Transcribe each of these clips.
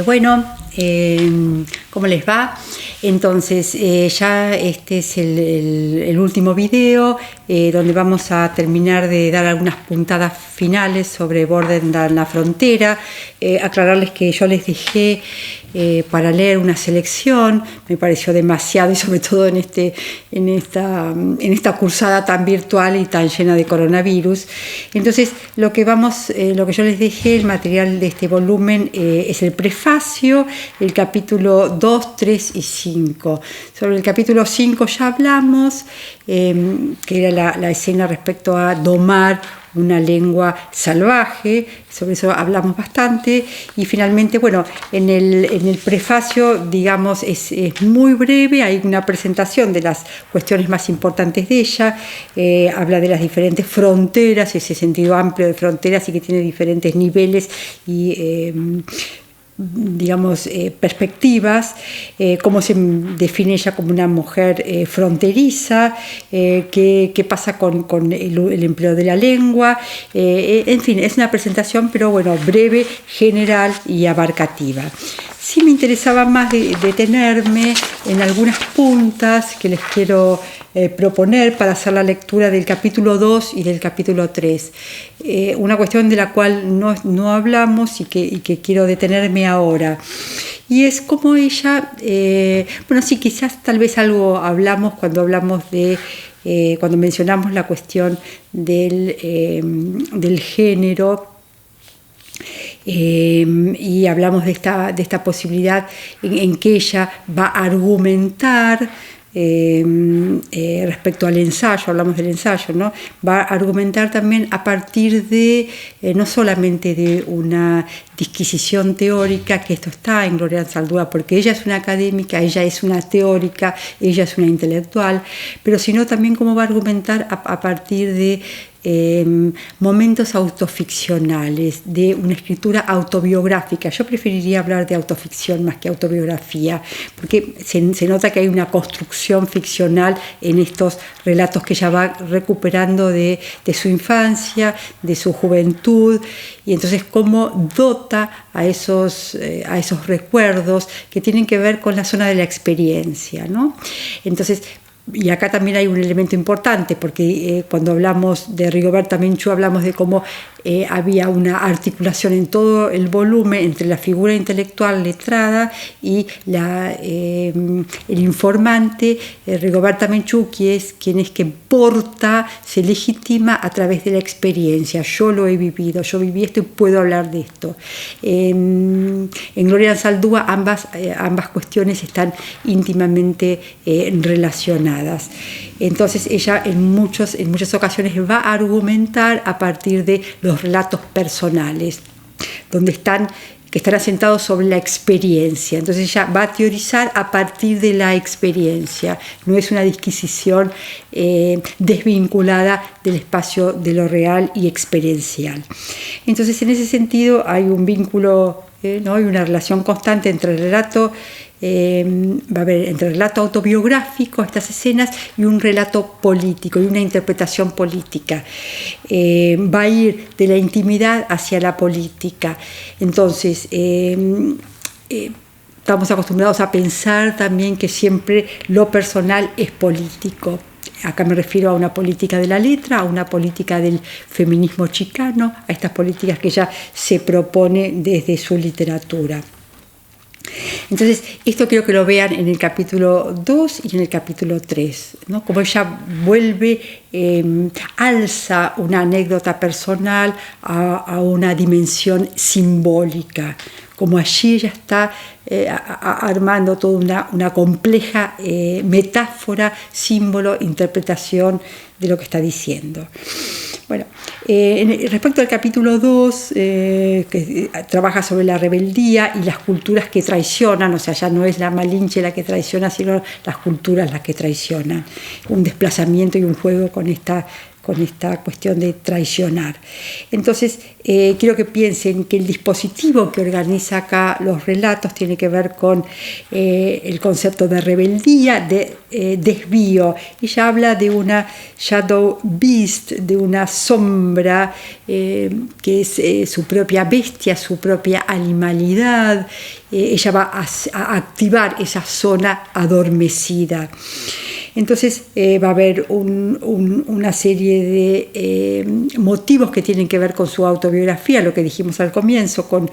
Bueno, ¿cómo les va? Entonces, ya este es el último video donde vamos a terminar de dar algunas puntadas finales sobre Borderland la frontera. Aclararles que yo les dejé para leer una selección, me pareció demasiado, y sobre todo en esta cursada tan virtual y tan llena de coronavirus. Entonces, lo que yo les dejé, el material de este volumen, es el prefacio, el capítulo 2, 3 y 5. Sobre el capítulo 5 ya hablamos, que era la escena respecto a domar una lengua salvaje, sobre eso hablamos bastante. Y finalmente, bueno, en el prefacio, digamos, es muy breve, hay una presentación de las cuestiones más importantes de ella, habla de las diferentes fronteras, ese sentido amplio de fronteras y que tiene diferentes niveles y digamos, perspectivas, cómo se define ella como una mujer fronteriza, qué pasa con el empleo de la lengua, en fin, es una presentación, pero bueno, breve, general y abarcativa. Sí me interesaba más detenerme en algunas puntas que les quiero proponer para hacer la lectura del capítulo 2 y del capítulo 3. Una cuestión de la cual no hablamos y que quiero detenerme ahora. Y es como ella, bueno, sí, quizás tal vez algo hablamos cuando cuando mencionamos la cuestión del género. Y hablamos de esta posibilidad en que ella va a argumentar respecto al ensayo, hablamos del ensayo, ¿no? Va a argumentar también a partir de no solamente de una disquisición teórica, que esto está en Gloria Anzaldúa, porque ella es una académica, ella es una teórica, ella es una intelectual, pero sino también cómo va a argumentar a partir de momentos autoficcionales, de una escritura autobiográfica. Yo preferiría hablar de autoficción más que autobiografía, porque se nota que hay una construcción ficcional en estos relatos que ella va recuperando de su infancia, de su juventud, y entonces cómo dota a esos recuerdos que tienen que ver con la zona de la experiencia, ¿no? Entonces, y acá también hay un elemento importante, porque cuando hablamos de Rigoberta Menchú hablamos de cómo había una articulación en todo el volumen entre la figura intelectual letrada y el informante, Rigoberta Menchú, quien es que porta, se legitima a través de la experiencia. Yo lo he vivido, yo viví esto y puedo hablar de esto. En Gloria Anzaldúa ambas cuestiones están íntimamente relacionadas. Entonces ella en muchas ocasiones va a argumentar a partir de los relatos personales, que están asentados sobre la experiencia. Entonces ella va a teorizar a partir de la experiencia, no es una disquisición desvinculada del espacio de lo real y experiencial. Entonces en ese sentido hay un vínculo, ¿no? Hay una relación constante entre el relato, va a haber entre el relato autobiográfico, estas escenas, y un relato político, y una interpretación política. Va a ir de la intimidad hacia la política. Entonces, estamos acostumbrados a pensar también que siempre lo personal es político. Acá me refiero a una política de la letra, a una política del feminismo chicano, a estas políticas que ella se propone desde su literatura. Entonces, esto quiero que lo vean en el capítulo 2 y en el capítulo 3, ¿no? Como ella vuelve, alza una anécdota personal a una dimensión simbólica, como allí ella está armando toda una compleja metáfora, símbolo, interpretación de lo que está diciendo. Bueno, respecto al capítulo 2, que trabaja sobre la rebeldía y las culturas que traicionan, o sea, ya no es la Malinche la que traiciona, sino las culturas las que traicionan. Un desplazamiento y un juego con esta cuestión de traicionar. Entonces, quiero que piensen que el dispositivo que organiza acá los relatos tiene que ver con el concepto de rebeldía, de desvío. Ella habla de una shadow beast, de una sombra que es su propia bestia, su propia animalidad. Ella va a activar esa zona adormecida. Entonces va a haber una serie de motivos que tienen que ver con su autobiografía, lo que dijimos al comienzo, con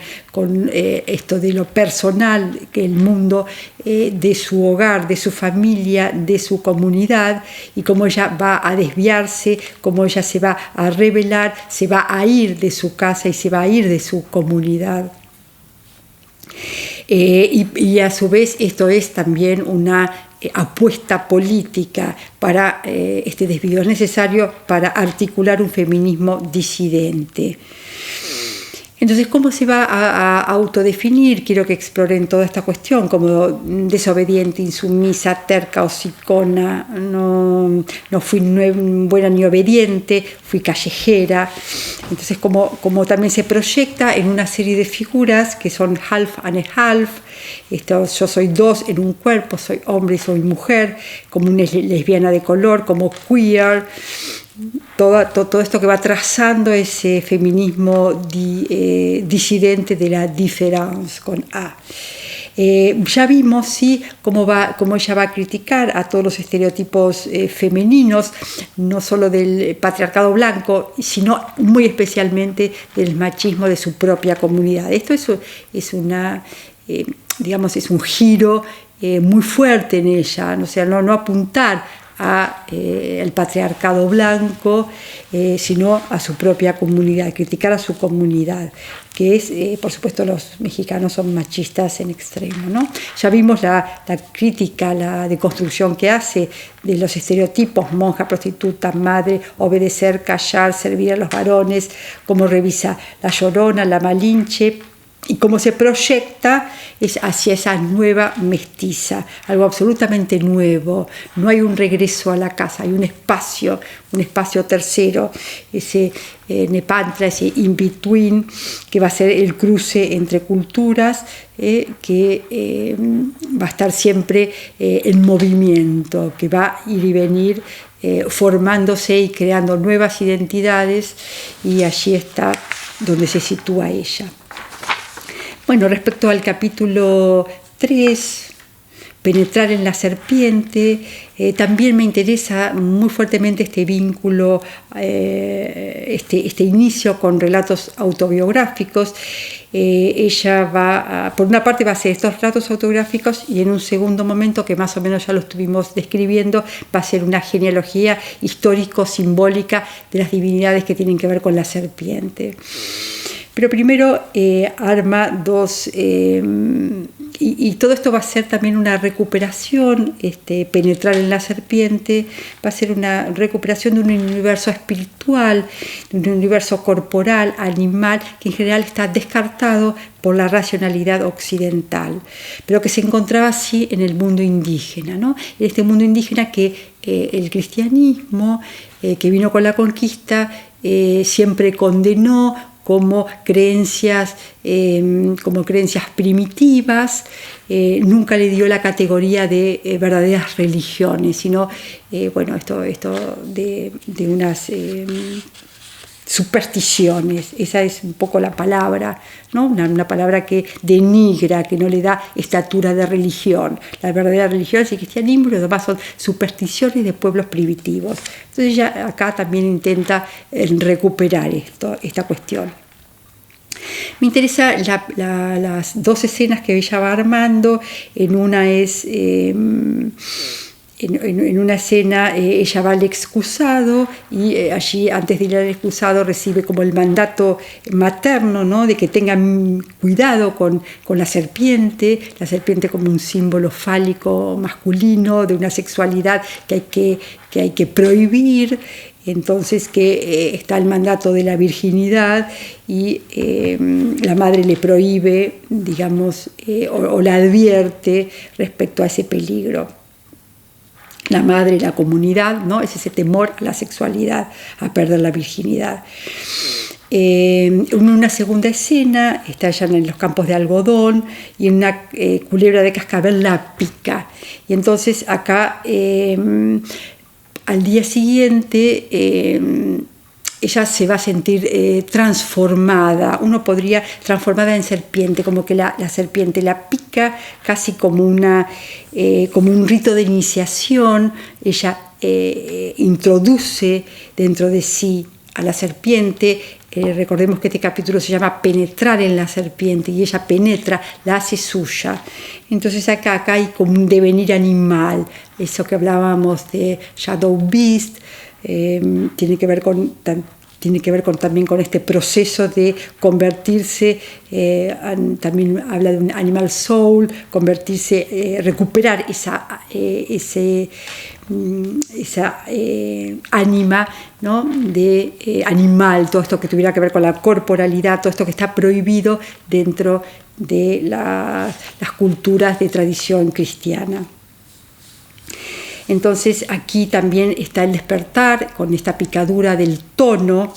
esto de lo personal, que el mundo de su hogar, de su familia, de su comunidad, y cómo ella va a desviarse, cómo ella se va a rebelar, se va a ir de su casa y se va a ir de su comunidad. Y a su vez esto es también una apuesta política para este desvío. Es necesario para articular un feminismo disidente. Entonces, ¿cómo se va a autodefinir? Quiero que exploren toda esta cuestión, como desobediente, insumisa, terca, hocicona, no fui buena ni obediente, fui callejera. Entonces, como también se proyecta en una serie de figuras que son half and a half. Yo soy dos en un cuerpo, soy hombre y soy mujer, como una lesbiana de color, como queer. Todo esto que va trazando ese feminismo disidente de la différance con A. Ya vimos ¿sí? cómo ella va a criticar a todos los estereotipos femeninos, no solo del patriarcado blanco, sino muy especialmente del machismo de su propia comunidad. Esto es un giro muy fuerte en ella, o sea, no apuntar al patriarcado blanco, sino a su propia comunidad, criticar a su comunidad, que es, por supuesto, los mexicanos son machistas en extremo, ¿no? Ya vimos la crítica, la deconstrucción que hace de los estereotipos, monja, prostituta, madre, obedecer, callar, servir a los varones, cómo revisa la Llorona, la Malinche, y cómo se proyecta es hacia esa nueva mestiza, algo absolutamente nuevo. No hay un regreso a la casa, hay un espacio tercero, ese Nepantla, ese in-between, que va a ser el cruce entre culturas, que va a estar siempre en movimiento, que va a ir y venir, formándose y creando nuevas identidades, y allí está donde se sitúa ella. Bueno, respecto al capítulo 3, penetrar en la serpiente, también me interesa muy fuertemente este vínculo, este inicio con relatos autobiográficos. Ella por una parte va a hacer estos relatos autobiográficos, y en un segundo momento, que más o menos ya lo estuvimos describiendo, va a ser una genealogía histórico-simbólica de las divinidades que tienen que ver con la serpiente. Pero primero arma dos, y todo esto va a ser también una recuperación, penetrar en la serpiente, va a ser una recuperación de un universo espiritual, de un universo corporal, animal, que en general está descartado por la racionalidad occidental, pero que se encontraba así en el mundo indígena, ¿no? En este mundo indígena que el cristianismo, que vino con la conquista, siempre condenó como creencias primitivas, nunca le dio la categoría de verdaderas religiones, sino esto de unas supersticiones. Esa es un poco la palabra, ¿no? Una palabra que denigra, que no le da estatura de religión. La verdadera religión es el cristianismo, y los demás son supersticiones de pueblos primitivos. Entonces ella acá también intenta recuperar esta cuestión. Me interesa las dos escenas que ella va armando. En una es... En una escena ella va al excusado, y allí, antes de ir al excusado, recibe como el mandato materno, ¿no? De que tengan cuidado con la serpiente como un símbolo fálico masculino de una sexualidad que hay que prohibir. Entonces que está el mandato de la virginidad, y la madre le prohíbe, digamos, o la advierte respecto a ese peligro. la madre y la comunidad, ¿no? Es ese temor a la sexualidad, a perder la virginidad. En una segunda escena está ella en los campos de algodón y una culebra de cascabel la pica. Y entonces acá, al día siguiente, ella se va a sentir transformada, transformada en serpiente, como que la serpiente la pica casi como un rito de iniciación. Ella introduce dentro de sí a la serpiente. Recordemos que este capítulo se llama Penetrar en la serpiente, y ella penetra, la hace suya. Entonces acá hay como un devenir animal, eso que hablábamos de Shadow Beast. Tiene que ver también con este proceso de convertirse, también habla de un animal soul, convertirse, recuperar esa ánima, ¿no? De animal, todo esto que tuviera que ver con la corporalidad, todo esto que está prohibido dentro de las culturas de tradición cristiana. Entonces aquí también está el despertar con esta picadura del tono.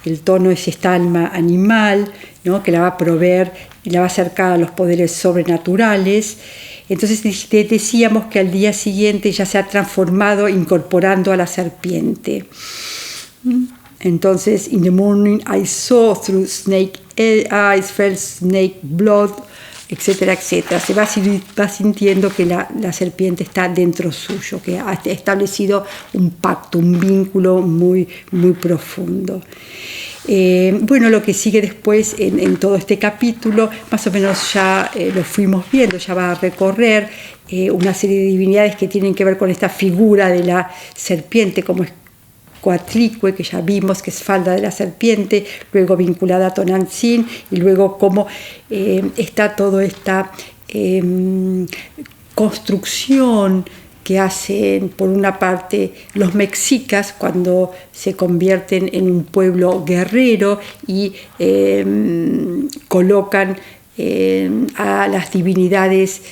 El tono es esta alma animal, ¿no? Que la va a proveer y la va a acercar a los poderes sobrenaturales. Entonces decíamos que al día siguiente ya se ha transformado incorporando a la serpiente. Entonces, in the morning I saw through snake eyes, felt snake blood, etcétera, etcétera. Se va sintiendo que la serpiente está dentro suyo, que ha establecido un pacto, un vínculo muy, muy profundo. Bueno, lo que sigue después en todo este capítulo, más o menos ya lo fuimos viendo, ya va a recorrer una serie de divinidades que tienen que ver con esta figura de la serpiente, como es Coatlicue, que ya vimos que es falda de la serpiente, luego vinculada a Tonantzin, y luego cómo está toda esta construcción que hacen, por una parte, los mexicas cuando se convierten en un pueblo guerrero y colocan a las divinidades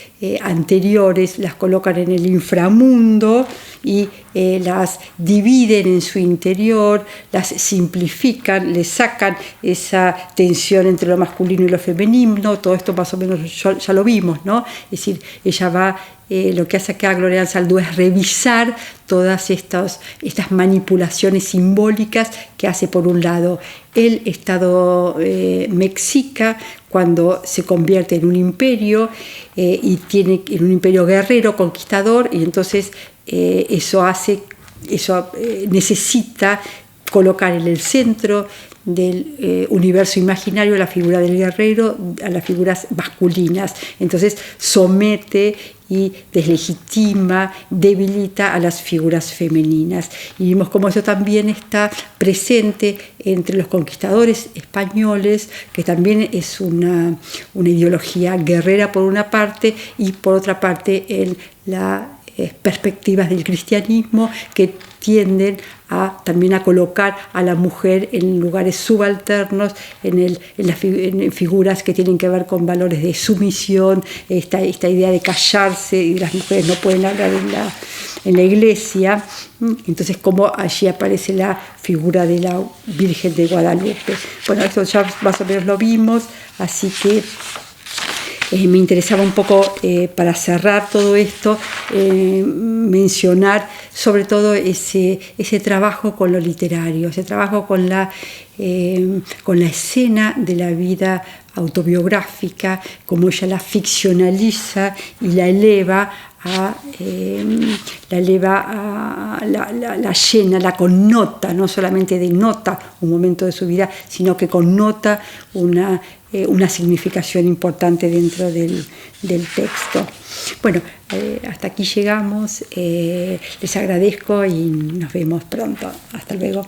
anteriores, las colocan en el inframundo y las dividen en su interior, las simplifican, les sacan esa tensión entre lo masculino y lo femenino. Todo esto más o menos ya lo vimos, ¿no? Es decir, ella va, lo que hace acá Gloria Anzaldúa es revisar todas estas manipulaciones simbólicas que hace, por un lado, el Estado mexica cuando se convierte en un imperio y tiene en un imperio guerrero, conquistador, y entonces eso necesita colocar en el centro del universo imaginario la figura del guerrero a las figuras masculinas. Entonces somete y deslegitima, debilita a las figuras femeninas. Y vimos cómo eso también está presente entre los conquistadores españoles, que también es una ideología guerrera por una parte, y por otra parte en las perspectivas del cristianismo, que tienden también a colocar a la mujer en lugares subalternos, en figuras que tienen que ver con valores de sumisión, esta idea de callarse, y las mujeres no pueden hablar en la iglesia. Entonces, como allí aparece la figura de la Virgen de Guadalupe. Bueno, esto ya más o menos lo vimos, así que me interesaba un poco, para cerrar todo esto, mencionar sobre todo ese trabajo con lo literario, ese trabajo con la escena de la vida autobiográfica, como ella la ficcionaliza y la eleva la llena, la connota, no solamente denota un momento de su vida, sino que connota una significación importante dentro del texto. Bueno, hasta aquí llegamos. Les agradezco y nos vemos pronto. Hasta luego.